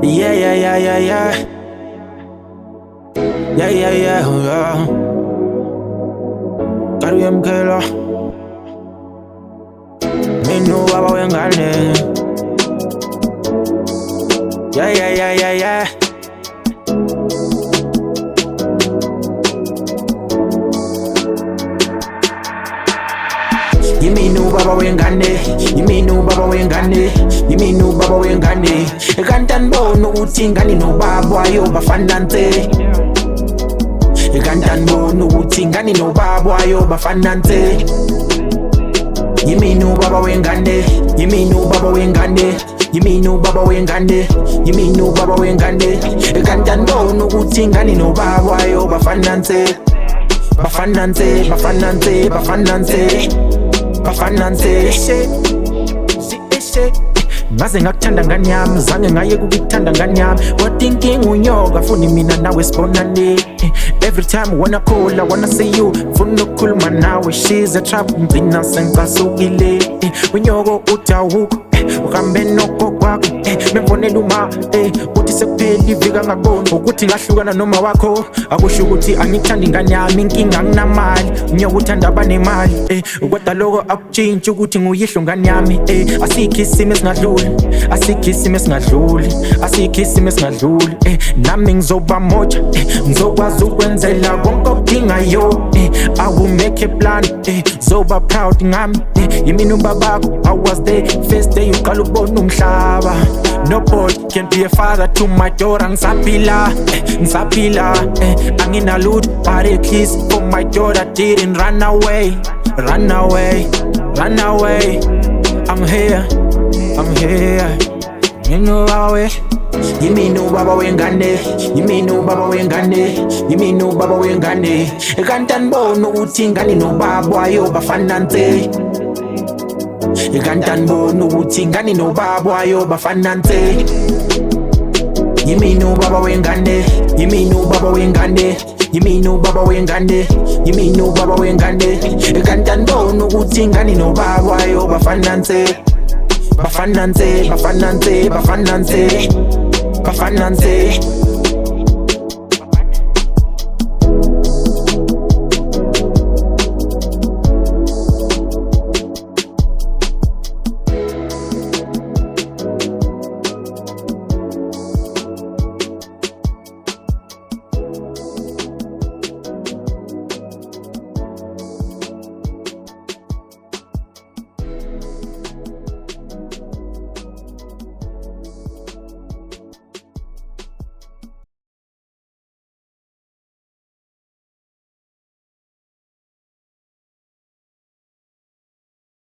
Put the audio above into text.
Yeah, yeah, yeah, yeah, yeah. Yeah, yeah, yeah, yeah. Karuyamkela. Minu baba wengane. Yeah, yeah, yeah, yeah, yeah. Yiminu baba wengane, yiminu baba wengane, yiminu baba wengane. Ekantan bono utingani no baba yo bafanante. Ekantan bono utingani no baba yo bafanante. Yiminu baba wengane, yiminu baba wengane, yiminu baba wengane, yiminu baba wengane. Ekantan bono utingani no baba yo bafanante. Bafanante, bafanante, bafanante. Bafanante ngaze ngakuthanda ngani yami zange ngaye kukuthanda ngani yami what thinking unyoka funi mina nawe sibonane every time wanna call I wanna see you funa ukukhuluma nawe she's a trap ngina sengasukile unyoko utawuko uhambe nokho kwakho memfonela uma uthi sekupheli ivika ngakubona ukuthi ngahlukana noma wakho akusho ukuthi angikuthandi ngani yami inkinga nginamali unyoko uthanda abanemali kodwa lokho akutshintshi ukuthi nguyihlo ngani yami asikho isimo esingadluli asikho isimo esingadluli asikho isimo esingadluli nami ngizoba moja ngizokwazi ukwenzela konke okudingayo I will make a plan zoba proud ngami yimina ubabakho I was there first day uqala ubona umhlaba nobody can be a father to my daughter ngisaphila ngisaphila anginalutho but a kiss for my daughter didn't run away run away run away I'm here you know how it yiminu baba wengane yiminu baba wengane yiminu baba wengane ekantan bono uthi ngani no baba yo bafanante ekantan bono uthi ngani no baba yo bafanante yiminu baba wengane yiminu baba wengane yiminu baba wengane yiminu baba wengane ekantan bono uthi ngani no baba yo bafanante bafanante bafanante bafanante bafanante